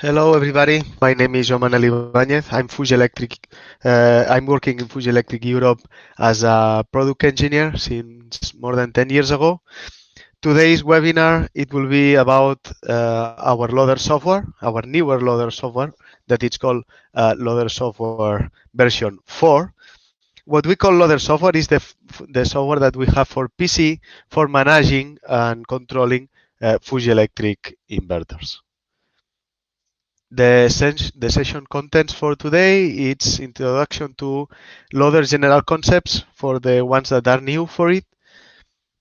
Hello, everybody. My name is Joman Ibanez. I'm Fuji Electric. I'm working in Fuji Electric Europe as a product engineer since more than 10 years ago. Today's webinar, it will be about our loader software, our newer loader software that it's called loader software version 4. What we call loader software is the software that we have for PC for managing and controlling Fuji Electric inverters. The session contents for today, it's introduction to loader general concepts for the ones that are new for it.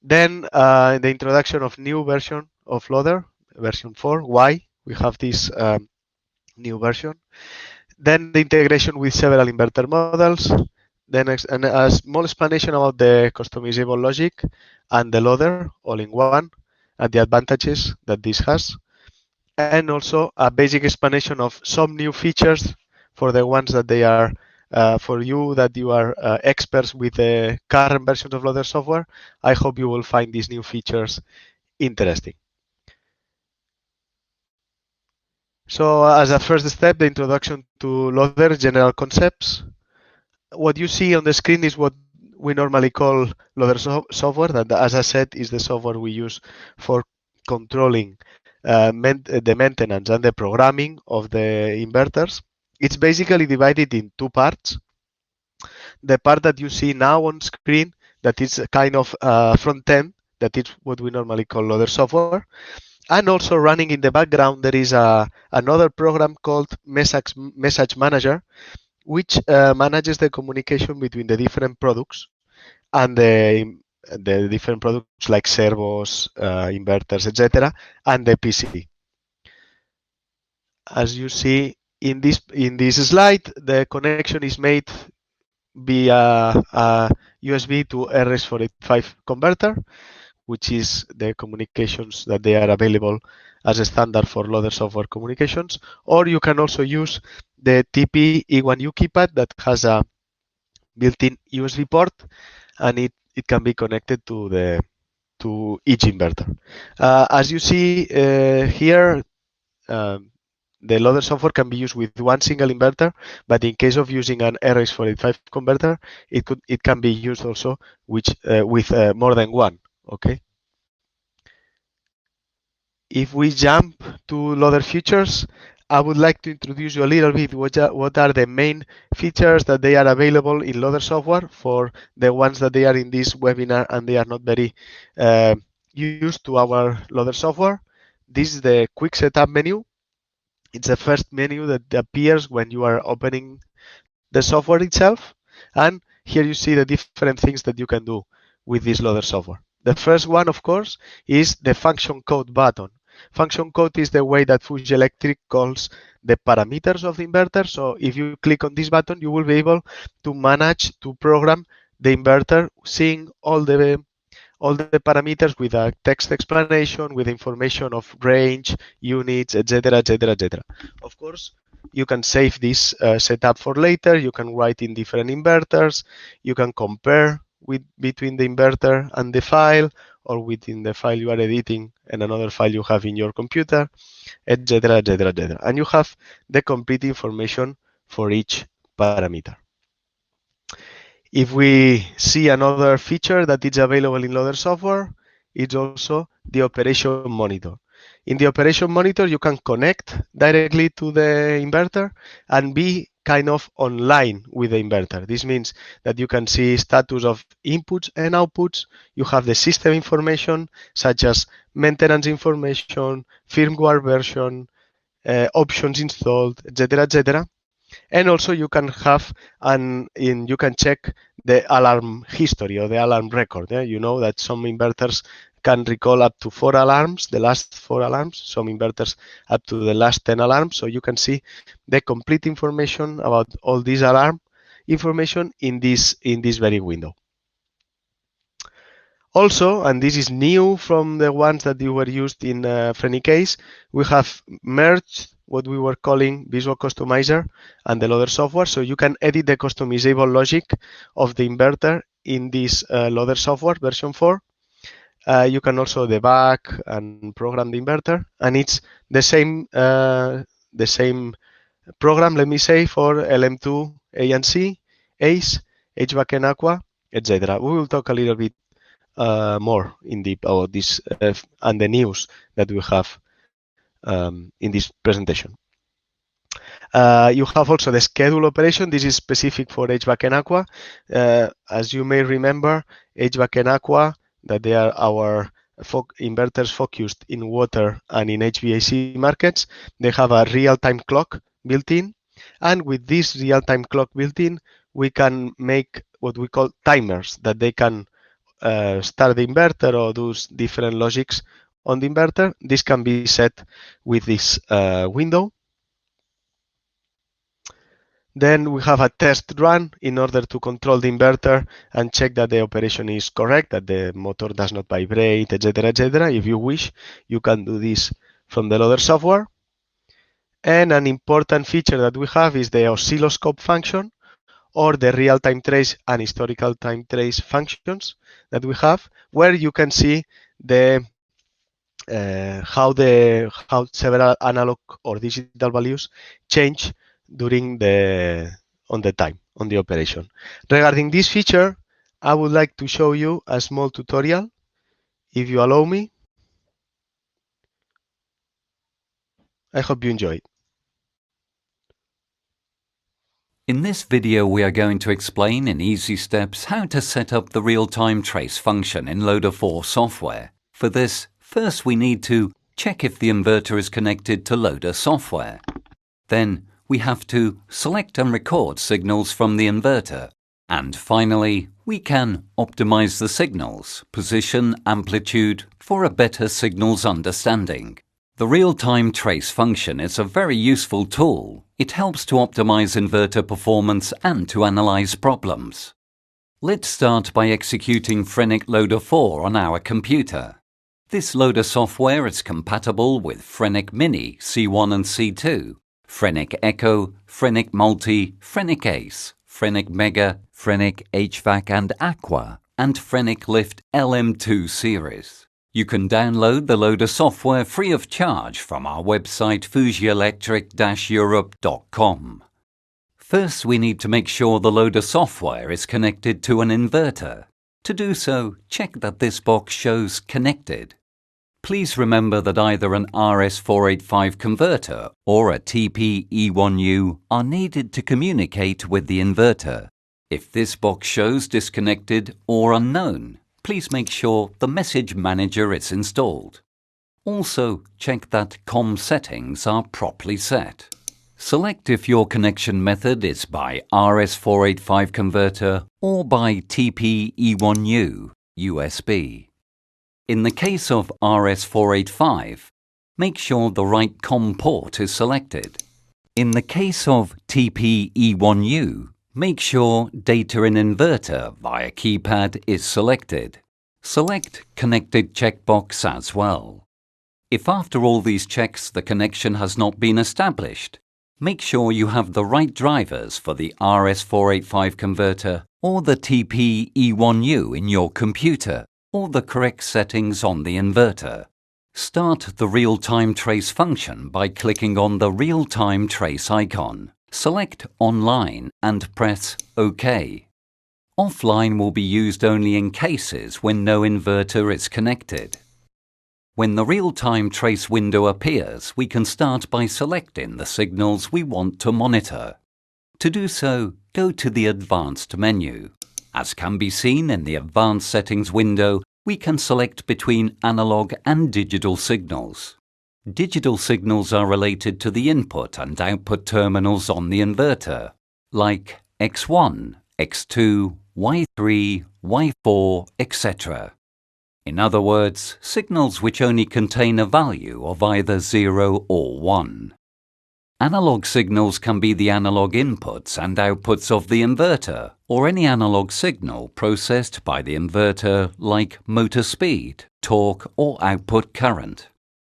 Then the introduction of new version of loader, version 4, why we have this new version. Then the integration with several inverter models. Then a small explanation about the customizable logic and the loader all in one and the advantages that this has. And also a basic explanation of some new features for the ones that they are for you that you are experts with the current versions of loader software. I hope you will find these new features interesting. So as a first step, the introduction to loader general concepts. What you see on the screen is what we normally call loader software, that as I said is the software we use for controlling the maintenance and the programming of the inverters. It's basically divided in two parts. The part that you see now on screen, that is kind of front end, that is what we normally call loader software. And also running in the background, there is another program called Message Manager, which manages the communication between the different products and the different products like servos, inverters, etc., and the PC. As you see in this slide, the connection is made via a USB to RS485 converter, which is the communications that they are available as a standard for loader software communications. Or you can also use the TP E1U keypad that has a built-in USB port, and it can be connected to each inverter. As you see here, the loader software can be used with one single inverter, but in case of using an RS485 converter, it can be used also with more than one. Okay. If we jump to loader features, I would like to introduce you a little bit what are the main features that they are available in loader software for the ones that they are in this webinar and they are not very used to our loader software. This is the quick setup menu. It's the first menu that appears when you are opening the software itself. And here you see the different things that you can do with this loader software. The first one, of course, is the function code button. Function code is the way that Fuji Electric calls the parameters of the inverter. So if you click on this button, you will be able to manage, to program the inverter, seeing all the parameters with a text explanation, with information of range, units, etc., etc., etc. Of course, you can save this setup for later. You can write in different inverters. You can compare between the inverter and the file, or within the file you are editing and another file you have in your computer, etc., etc., etc. And you have the complete information for each parameter. If we see another feature that is available in loader software, it's also the operation monitor. In the operation monitor, you can connect directly to the inverter and be kind of online with the inverter. This means that you can see status of inputs and outputs. You have the system information, such as maintenance information, firmware version, options installed, etc., etc. And also you can have you can check the alarm history or the alarm record. Yeah? You know that some inverters can recall up to 4 alarms, the last 4 alarms, some inverters up to the last 10 alarms. So you can see the complete information about all these alarm information in this very window. Also, and this is new from the ones that you were used in any case, we have merged what we were calling Visual Customizer and the loader software. So you can edit the customizable logic of the inverter in this loader software version 4. You can also debug and program the inverter, and it's the same the same program, let me say, for LM2, A and C, ACE, HVAC and Aqua, etc. We will talk a little bit more in deep about this and the news that we have in this presentation. You have also the schedule operation. This is specific for HVAC and Aqua. As you may remember, HVAC and Aqua, that they are our inverters focused in water and in HVAC markets, they have a real-time clock built in. And with this real-time clock built in, we can make what we call timers, that they can start the inverter or do different logics on the inverter. This can be set with this window. Then we have a test run in order to control the inverter and check that the operation is correct, that the motor does not vibrate, etc., etc. If you wish, you can do this from the loader software. And an important feature that we have is the oscilloscope function, or the real-time trace and historical time trace functions that we have, where you can see the how several analog or digital values change during the operation. Regarding this feature, I would like to show you a small tutorial, if you allow me. I hope you enjoy it. In this video, we are going to explain in easy steps how to set up the real-time trace function in Loader 4 software. For this, first we need to check if the inverter is connected to Loader software. Then we have to select and record signals from the inverter. And finally, we can optimize the signals, position, amplitude for a better signals understanding. The real-time trace function is a very useful tool. It helps to optimize inverter performance and to analyze problems. Let's start by executing Frenic Loader 4 on our computer. This loader software is compatible with Frenic Mini C1 and C2, Frenic Echo, Frenic Multi, Frenic Ace, Frenic Mega, Frenic HVAC and Aqua, and Frenic Lift LM2 series. You can download the loader software free of charge from our website fujielectric-europe.com. First, we need to make sure the loader software is connected to an inverter. To do so, check that this box shows Connected. Please remember that either an RS485 converter or a TP-E1U are needed to communicate with the inverter. If this box shows Disconnected or Unknown, please make sure the message manager is installed. Also, check that COM settings are properly set. Select if your connection method is by RS485 converter or by TP-E1U USB. In the case of RS485, make sure the right COM port is selected. In the case of TP-E1U, make sure Data in Inverter via keypad is selected. Select Connected checkbox as well. If after all these checks the connection has not been established, make sure you have the right drivers for the RS485 converter or the TP-E1U in your computer, or the correct settings on the inverter. Start the real-time trace function by clicking on the real-time trace icon. Select Online and press OK. Offline will be used only in cases when no inverter is connected. When the real-time trace window appears, we can start by selecting the signals we want to monitor. To do so, go to the Advanced menu. As can be seen in the Advanced Settings window, we can select between analog and digital signals. Digital signals are related to the input and output terminals on the inverter, like X1, X2, Y3, Y4, etc. In other words, signals which only contain a value of either 0 or 1. Analog signals can be the analog inputs and outputs of the inverter, or any analog signal processed by the inverter like motor speed, torque, or output current.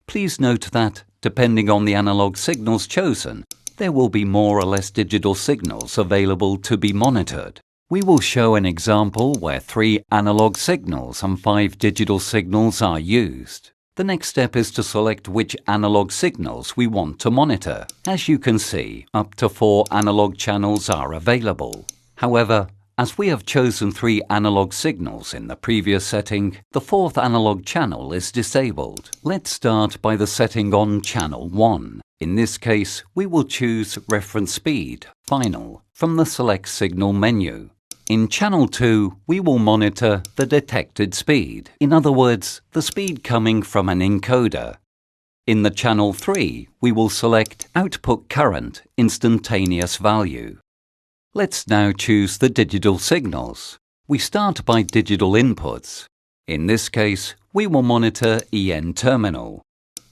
Please note that, depending on the analog signals chosen, there will be more or less digital signals available to be monitored. We will show an example where 3 analog signals and 5 digital signals are used. The next step is to select which analog signals we want to monitor. As you can see, up to 4 analog channels are available. However, as we have chosen 3 analog signals in the previous setting, the 4th analog channel is disabled. Let's start by the setting on channel 1. In this case, we will choose Reference Speed, Final, from the Select Signal menu. In channel 2, we will monitor the detected speed. In other words, the speed coming from an encoder. In the channel 3, we will select Output Current, Instantaneous Value. Let's now choose the digital signals. We start by digital inputs. In this case, we will monitor EN terminal,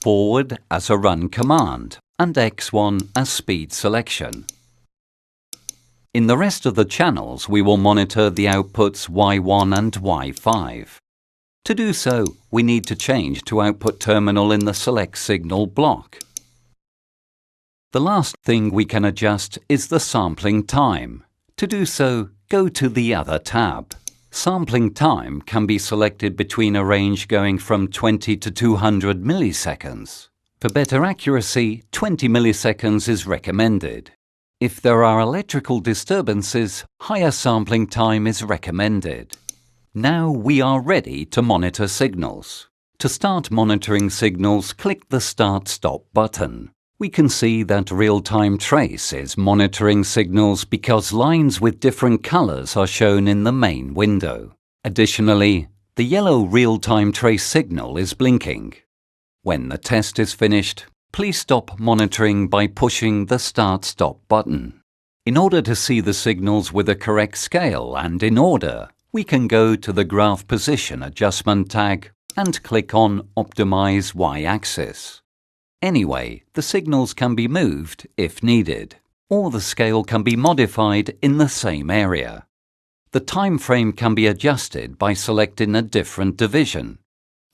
forward as a run command, and X1 as speed selection. In the rest of the channels, we will monitor the outputs Y1 and Y5. To do so, we need to change to output terminal in the Select Signal block. The last thing we can adjust is the sampling time. To do so, go to the Other tab. Sampling time can be selected between a range going from 20 to 200 milliseconds. For better accuracy, 20 milliseconds is recommended. If there are electrical disturbances, higher sampling time is recommended. Now we are ready to monitor signals. To start monitoring signals, click the Start-Stop button. We can see that Real-Time Trace is monitoring signals because lines with different colors are shown in the main window. Additionally, the yellow Real-Time Trace signal is blinking. When the test is finished, please stop monitoring by pushing the Start-Stop button. In order to see the signals with a correct scale and in order, we can go to the Graph Position Adjustment tag and click on Optimize Y-axis. Anyway, the signals can be moved if needed, or the scale can be modified in the same area. The time frame can be adjusted by selecting a different division.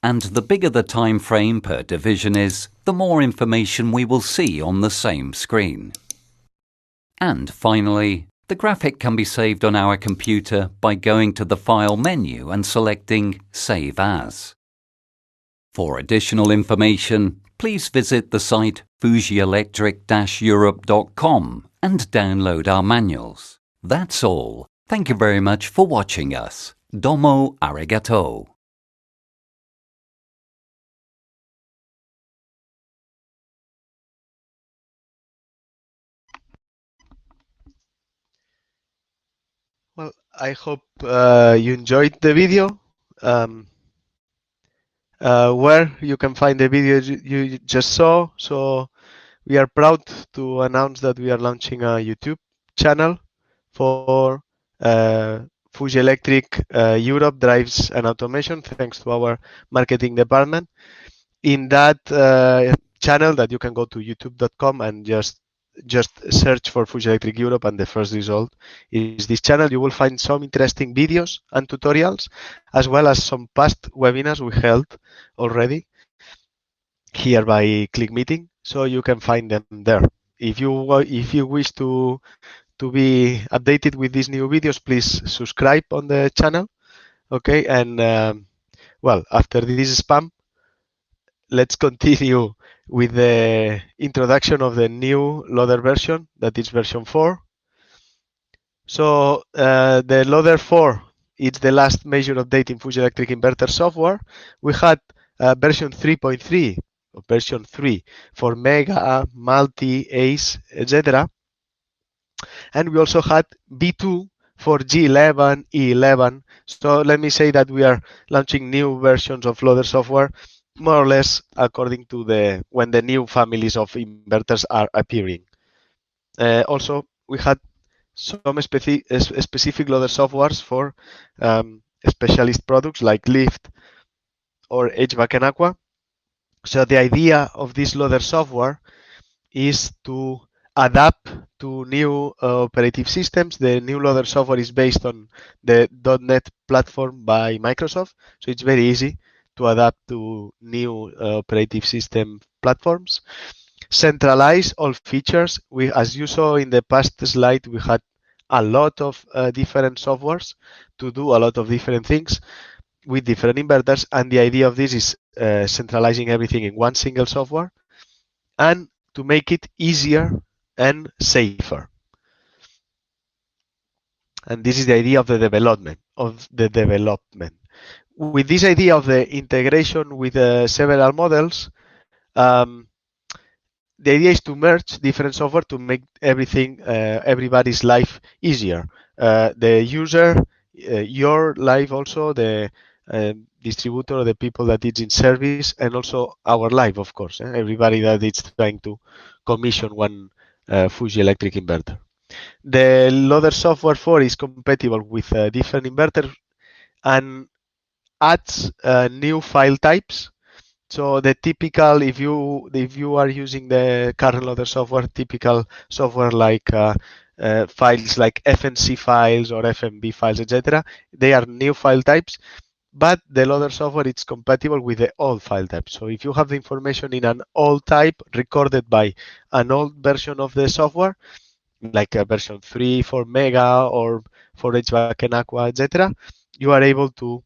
And the bigger the time frame per division is, the more information we will see on the same screen. And finally, the graphic can be saved on our computer by going to the File menu and selecting Save As. For additional information, please visit the site fujielectric-europe.com and download our manuals. That's all. Thank you very much for watching us. Domo arigato. Well, I hope you enjoyed the video. Where you can find the video you just saw. So we are proud to announce that we are launching a YouTube channel for Fuji Electric Europe Drives and Automation, thanks to our marketing department. In that channel that you can go to youtube.com and just search for Fuji Electric Europe, and the first result is this channel. You will find some interesting videos and tutorials, as well as some past webinars we held already here by Click Meeting, so you can find them there. If you wish to be updated with these new videos, please subscribe on the channel. Okay, and well, after this spam, let's continue with the introduction of the new loader version, that is version 4. So the loader 4 is the last major update in Fuji Electric Inverter software. We had version 3.3, or version 3 for Mega, Multi, Ace, etc. And we also had V2 for G11, E11. So let me say that we are launching new versions of loader software more or less according to when the new families of inverters are appearing. Also, we had some specific loader softwares for specialist products like Lift or HVAC and Aqua. So the idea of this loader software is to adapt to new operative systems. The new loader software is based on the .NET platform by Microsoft, so it's very easy to adapt to new operative system platforms. Centralize all features. As you saw in the past slide, we had a lot of different softwares to do a lot of different things. with different inverters. And the idea of this is centralizing everything in one single software and to make it easier and safer. And this is the idea of the development. With this idea of the integration with several models, um, the idea is to merge different software to make everything, everybody's life easier. The user, your life also, the distributor, the people that is in service, and also our life, of course. Everybody that is trying to commission one Fuji electric inverter. The loader software 4 is compatible with different inverters and adds new file types. So the typical, if you are using the current loader software, typical software like files like FNC files or FMB files, etc., they are new file types. But the loader software is compatible with the old file type. So if you have the information in an old type recorded by an old version of the software, like a version 3 for Mega or for HVAC and Aqua, etc., you are able to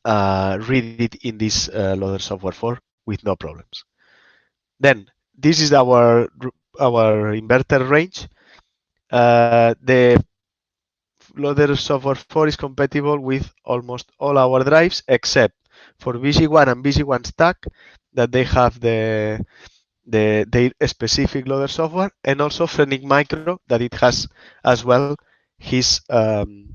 read it in this loader software 4 with no problems. Then this is our inverter range. The loader software 4 is compatible with almost all our drives except for VG1 and VG1 stack that they have their specific loader software, and also Frenic Micro that it has as well his own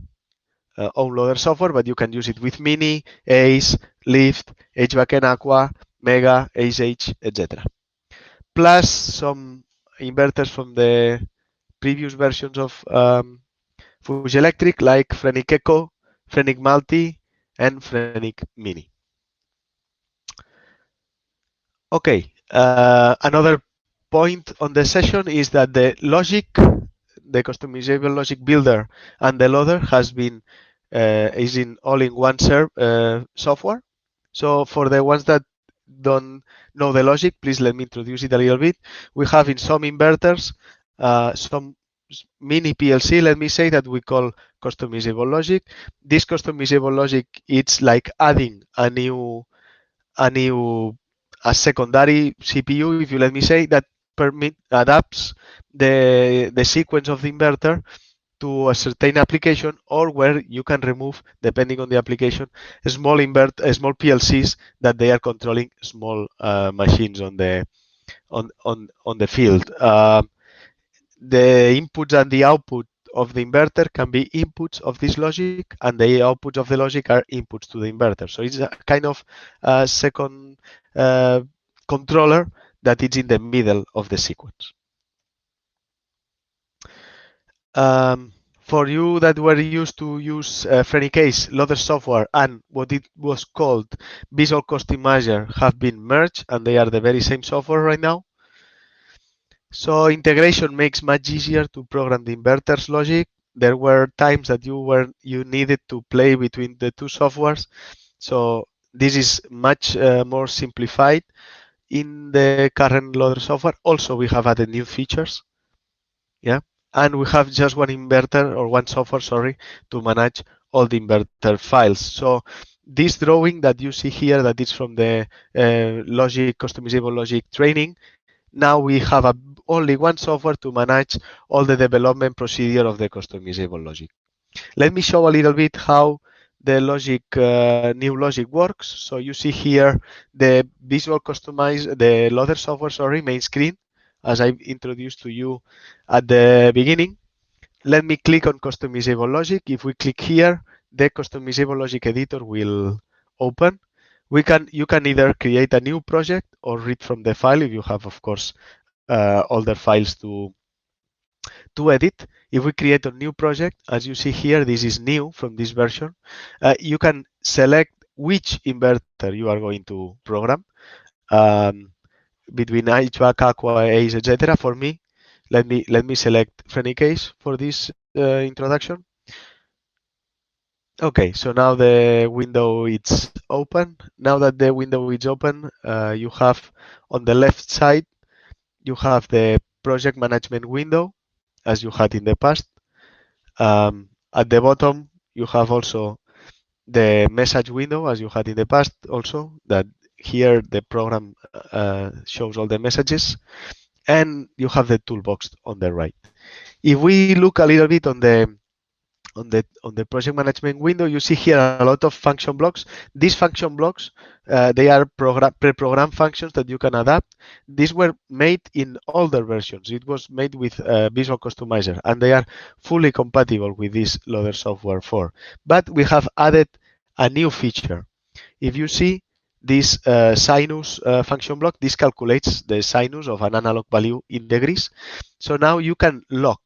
loader software, but you can use it with Mini, Ace, Lift, HVAC and Aqua, Mega, ACE, etc. Plus some inverters from the previous versions of Fuji Electric, like Frenic Eco, Frenic Multi, and Frenic Mini. Okay, another point on the session is that the logic, the customizable logic builder, and the loader has been is in all-in-one software. So for the ones that don't know the logic, please let me introduce it a little bit. We have in some inverters some mini PLC, let me say, that we call customizable logic. This customizable logic, it's like adding a new a secondary CPU, if you let me say, that adapts the sequence of the inverter to a certain application, or where you can remove, depending on the application, small PLCs that they are controlling small machines on the field. The inputs and the output of the inverter can be inputs of this logic, and the outputs of the logic are inputs to the inverter. So it's a kind of second controller that is in the middle of the sequence. For you that were used to use Frenic loader software and what it was called Visual Customizer have been merged, and they are the very same software right now. So integration makes much easier to program the inverter's logic. There were times that you needed to play between the two softwares. So this is much more simplified in the current loader software. Also, we have added new features. Yeah. And we have just one inverter or one software, sorry, to manage all the inverter files. So this drawing that you see here, that is from the logic, customizable logic training, now we have only one software to manage all the development procedure of the customizable logic. Let me show a little bit how the new logic works. So you see here the the loader software, sorry, main screen, as I introduced to you at the beginning. Let me click on customizable logic. If we click here, the customizable logic editor will open. You can either create a new project or read from the file if you have, of course, older files to edit. If we create a new project, as you see here, this is new from this version. You can select which inverter you are going to program between HVAC, Aqua, ACE, etc. For me, let me select Frenic ACE for this introduction. Okay, so now the window is open. Now that the window is open, you have on the left side, you have the project management window as you had in the past. At the bottom, you have also the message window as you had in the past also, that here the program shows all the messages, and you have the toolbox on the right. If we look a little bit on the project management window, you see here a lot of function blocks. These function blocks, they are pre-programmed functions that you can adapt. These were made in older versions. It was made with Visual Customizer, and they are fully compatible with this Loader Software 4. But we have added a new feature. If you see this sinus function block, this calculates the sinus of an analog value in degrees. So now you can lock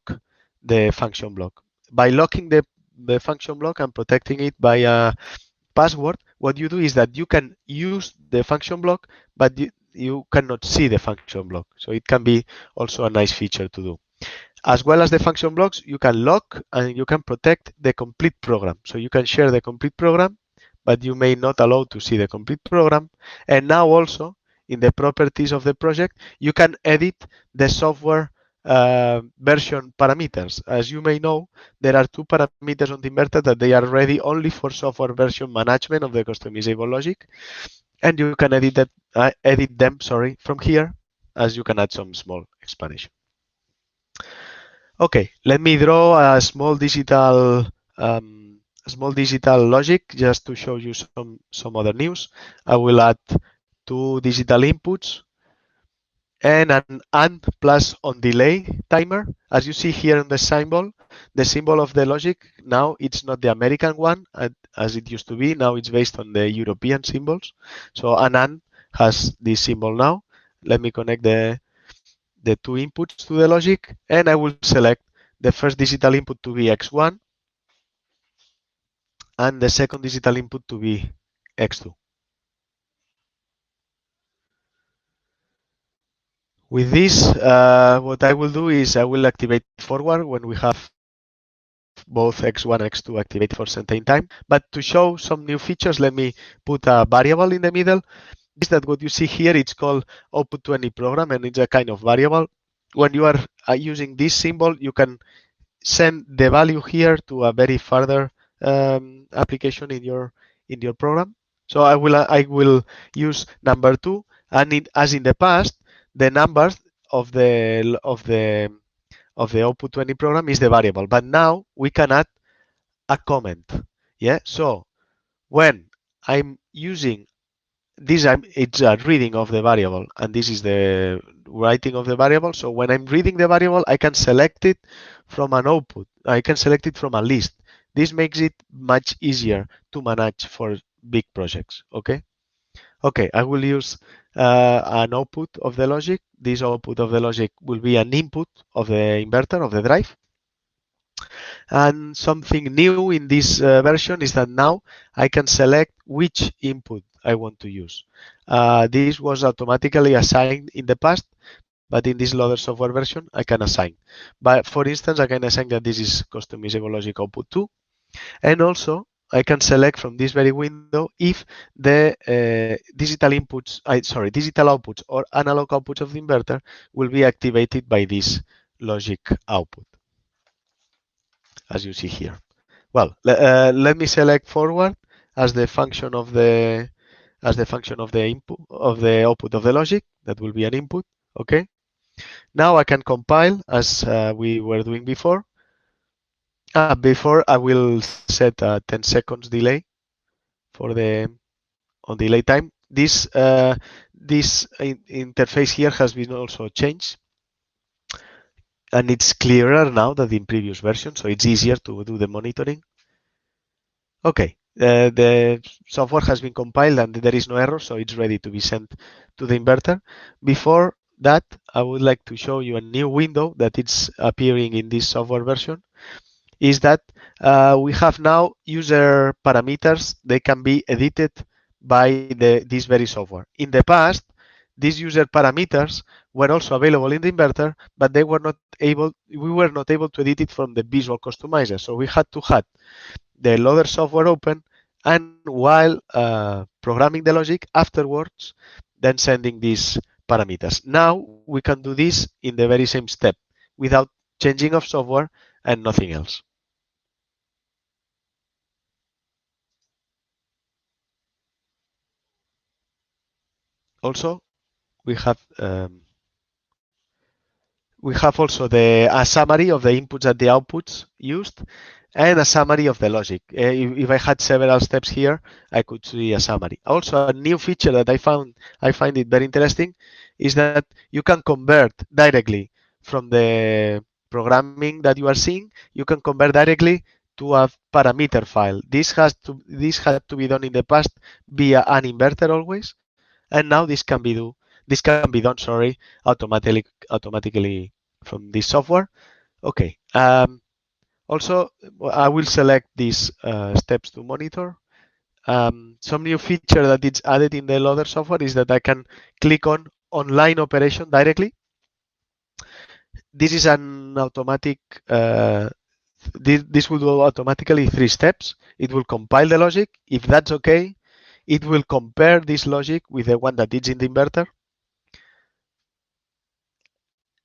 the function block. By locking the function block and protecting it by a password, what you do is that you can use the function block, but you cannot see the function block. So it can be also a nice feature to do. As well as the function blocks, you can lock and you can protect the complete program. So you can share the complete program, but you may not allow to see the complete program. And now also in the properties of the project, you can edit the software version parameters. As you may know, there are two parameters on the inverter that they are ready only for software version management of the customizable logic, and you can edit them from here, as you can add some small explanation. Okay, let me draw a small digital logic just to show you some other news. I will add two digital inputs and an AND plus on delay timer. As you see here on the symbol of the logic, now it's not the American one as it used to be. Now it's based on the European symbols. So an AND has this symbol now. Let me connect the two inputs to the logic, and I will select the first digital input to be X1 and the second digital input to be X2. With this, what I will do is I will activate forward when we have both X1 and X2 activated for certain time. But to show some new features, let me put a variable in the middle. Is that what you see here? It's called output to any program, and it's a kind of variable. When you are using this symbol, you can send the value here to a very further application in your program. So I will use number 2, and as in the past, the numbers of the output to any program is the variable. But now we can add a comment. Yeah. So when I'm using this, it's a reading of the variable, and this is the writing of the variable. So when I'm reading the variable, I can select it from an output. I can select it from a list. This makes it much easier to manage for big projects. Okay. Okay, I will use an output of the logic. This output of the logic will be an input of the inverter, of the drive. And something new in this version is that now I can select which input I want to use. This was automatically assigned in the past, but in this loader software version, I can assign. But for instance, I can assign that this is customizable logic output 2. And also, I can select from this very window if the digital outputs or analog outputs of the inverter will be activated by this logic output, as you see here. Well, let me select forward as the function of the input of the output of the logic. That will be an input. Okay. Now I can compile as we were doing before. Before I will set a 10 seconds delay for the on delay time. This interface here has been also changed, and it's clearer now than in previous version, so it's easier to do the monitoring. Okay, the software has been compiled and there is no error, so it's ready to be sent to the inverter. Before that, I would like to show you a new window that is appearing in this software version. Is that we have now user parameters. They can be edited by this very software. In the past, these user parameters were also available in the inverter, but we were not able to edit it from the Visual Customizer. So we had to have the loader software open, and while programming the logic afterwards, then sending these parameters. Now we can do this in the very same step without changing of software and nothing else. Also, we have also a summary of the inputs and the outputs used, and a summary of the logic. If I had several steps here, I could see a summary. Also, a new feature that I find it very interesting is that you can convert directly from the programming that you are seeing. You can convert directly to a parameter file. This had to be done in the past via an inverter always, and now this can be done, sorry, automatically from this software. Okay. Also, I will select these steps to monitor. Some new feature that is added in the loader software is that I can click on online operation directly. This is an automatic. This will do automatically 3 steps. It will compile the logic. If that's okay, it will compare this logic with the one that is in the inverter.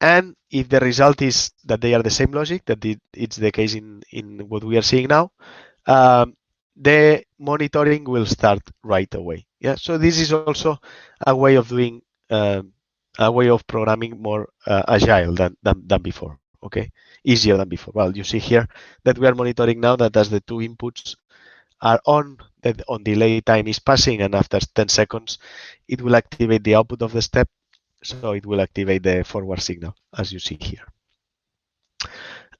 And if the result is that they are the same logic, that it's the case in what we are seeing now, um, the monitoring will start right away. Yeah, so this is also a way of doing a way of programming more agile than before. Okay, easier than before. Well, you see here that we are monitoring now that as the two inputs are on, that on delay time is passing, and after 10 seconds, it will activate the output of the step. So it will activate the forward signal, as you see here.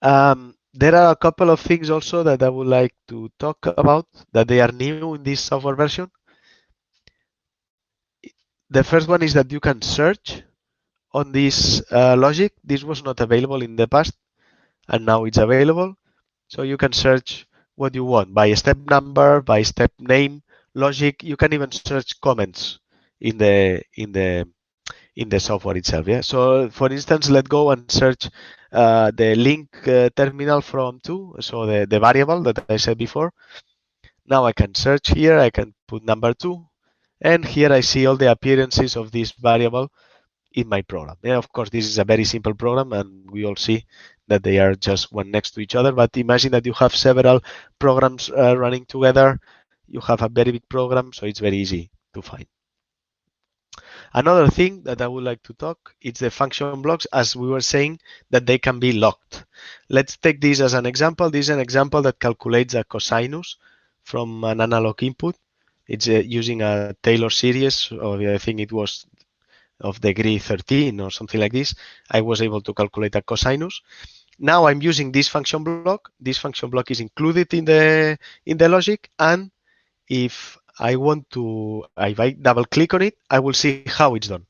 There are a couple of things also that I would like to talk about that they are new in this software version. The first one is that you can search on this logic. This was not available in the past, and now it's available. So you can search what you want by step number, by step name, logic. You can even search comments in the software itself. Yeah. So for instance, let's go and search the link terminal from 2. So the variable that I said before. Now I can search here. I can put number 2, and here I see all the appearances of this variable in my program. Yeah, of course, this is a very simple program, and we all see that they are just one next to each other. But imagine that you have several programs running together. You have a very big program, so it's very easy to find. Another thing that I would like to talk is the function blocks, as we were saying, that they can be locked. Let's take this as an example. This is an example that calculates a cosinus from an analog input. It's using a Taylor series, or I think it was of degree 13 or something like this. I was able to calculate a cosinus. Now I'm using this function block. This function block is included in the logic, and if I double click on it, I will see how it's done.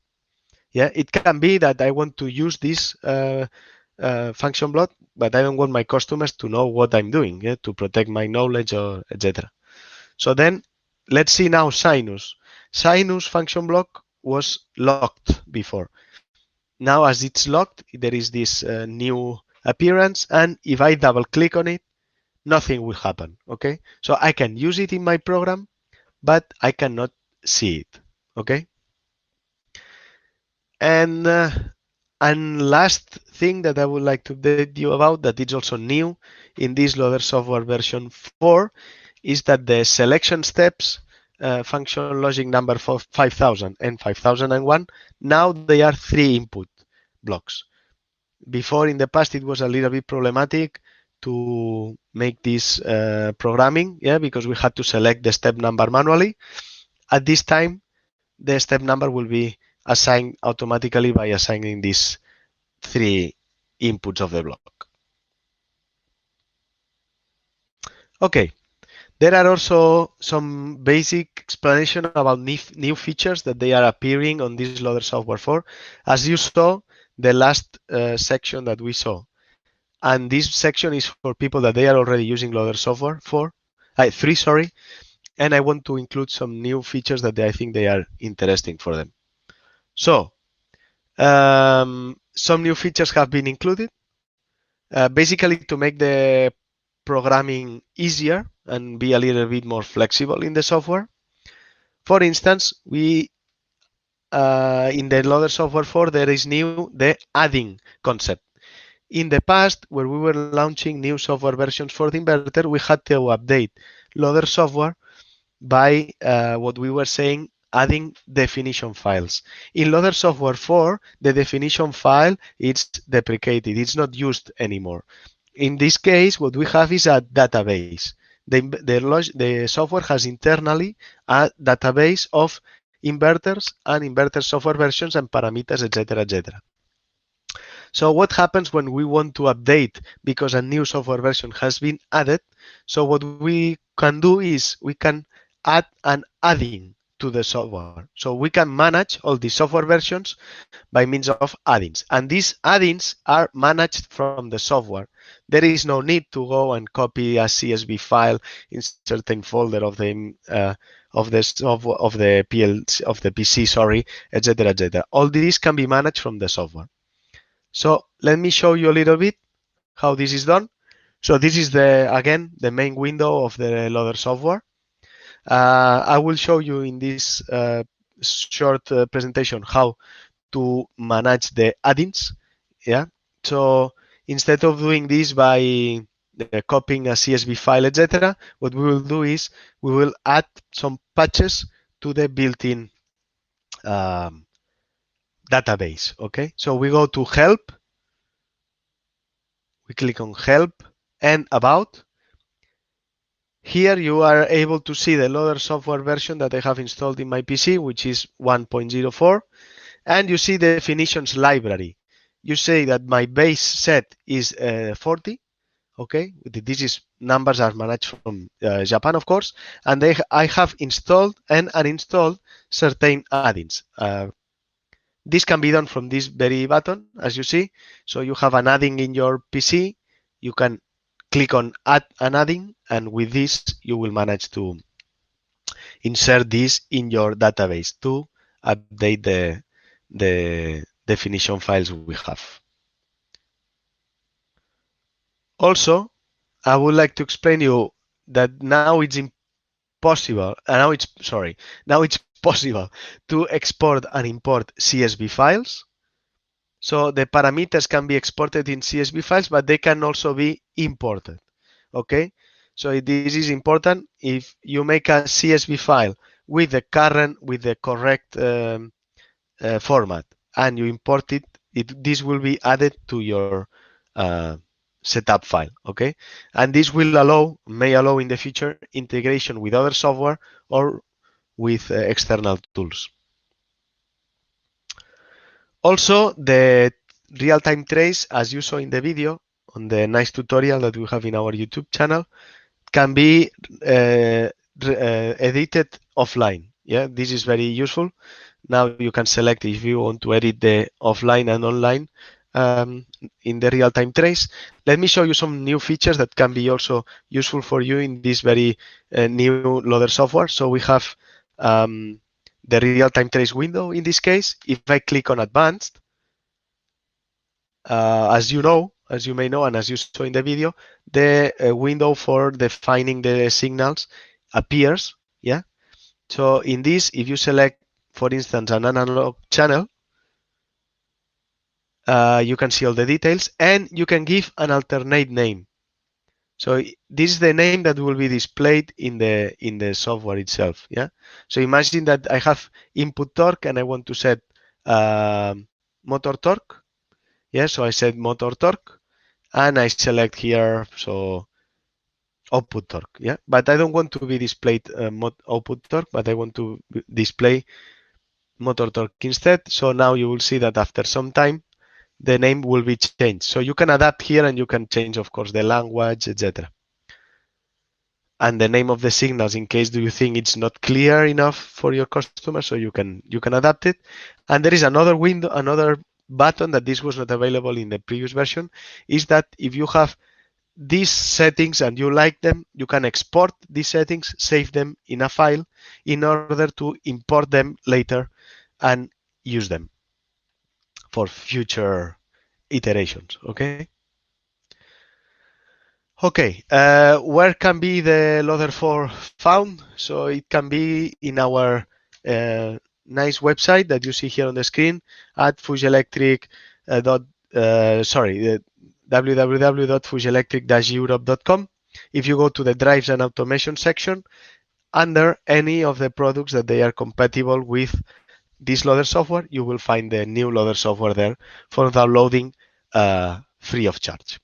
Yeah, it can be that I want to use this function block, but I don't want my customers to know what I'm doing, yeah, to protect my knowledge or etc. So then let's see now sinus. Sinus function block was locked before. Now as it's locked, there is this new appearance, and if I double click on it, nothing will happen. Okay, so I can use it in my program, but I cannot see it. Okay. And last thing that I would like to update you about that is also new in this loader software version 4 is that the selection steps, function logic number 5000 and 5001, now they are 3 input blocks. Before in the past it was a little bit problematic to make this programming, yeah, because we had to select the step number manually. At this time, the step number will be assigned automatically by assigning these 3 inputs of the block. Okay, there are also some basic explanation about new features that they are appearing on this loader software 4. As you saw, the last section that we saw, and this section is for people that they are already using loader software 3, sorry, and I want to include some new features that I think they are interesting for them. So, some new features have been included, basically to make the programming easier and be a little bit more flexible in the software. For instance, we in the loader software 4 there is new the adding concept. In the past, where we were launching new software versions for the inverter, we had to update loader software by what we were saying adding definition files. In Loader Software 4, the definition file is deprecated. It's not used anymore. In this case, what we have is a database. The software has internally a database of inverters and inverter software versions and parameters, etc., etc. So what happens when we want to update because a new software version has been added? So what we can do is we can add an add-in to the software. So we can manage all the software versions by means of add-ins. And these add-ins are managed from the software. There is no need to go and copy a CSV file in certain folder of the PC, sorry, etc., etc. All these can be managed from the software. So let me show you a little bit how this is done. So this is again the main window of the loader software. I will show you in this short presentation how to manage the add-ins. Yeah. So instead of doing this by copying a CSV file, etc., what we will do is we will add some patches to the built-in um, database. Okay. So we go to help. We click on help and about. Here you are able to see the loader software version that I have installed in my PC, which is 1.04. And you see the definitions library. You say that my base set is 40. Okay, this is numbers are managed from Japan, of course. And I have installed and uninstalled certain add-ins. This can be done from this very button, as you see. So you have an add-in in your PC. You can click on add an add-in, and with this you will manage to insert this in your database to update the definition files we have. Also, I would like to explain you that now it's impossible, now it's possible to export and import CSV files. So the parameters can be exported in CSV files, but they can also be imported. Okay, so this is important. If you make a CSV file with the correct format and you import it, this will be added to your uh, setup file. Okay, and this may allow in the future integration with other software or with external tools. Also, the real-time trace, as you saw in the video on the nice tutorial that we have in our YouTube channel, can be edited offline. Yeah, this is very useful. Now you can select if you want to edit the offline and online in the real-time trace. Let me show you some new features that can be also useful for you in this very new loader software. So we have the real-time trace window in this case. If I click on advanced, as you may know, and as you saw in the video, the window for defining the signals appears. Yeah. So in this, if you select, for instance, an analog channel, you can see all the details, and you can give an alternate name. So this is the name that will be displayed in the software itself. Yeah. So imagine that I have input torque and I want to set motor torque. Yeah. So I set motor torque, and I select here so output torque. Yeah. But I don't want to be displayed output torque, but I want to display motor torque instead. So now you will see that after some time the name will be changed. So you can adapt here and you can change, of course, the language, etc. And the name of the signals in case do you think it's not clear enough for your customer, so you can adapt it. And there is another window, another button that this was not available in the previous version, is that if you have these settings and you like them, you can export these settings, save them in a file in order to import them later and use them for future iterations. Okay. Okay, where can be the loader 4 found? So it can be in our nice website that you see here on the screen at www.fujielectric-europe.com. If you go to the drives and automation section, under any of the products that they are compatible with this loader software. You will find the new loader software there for downloading free of charge.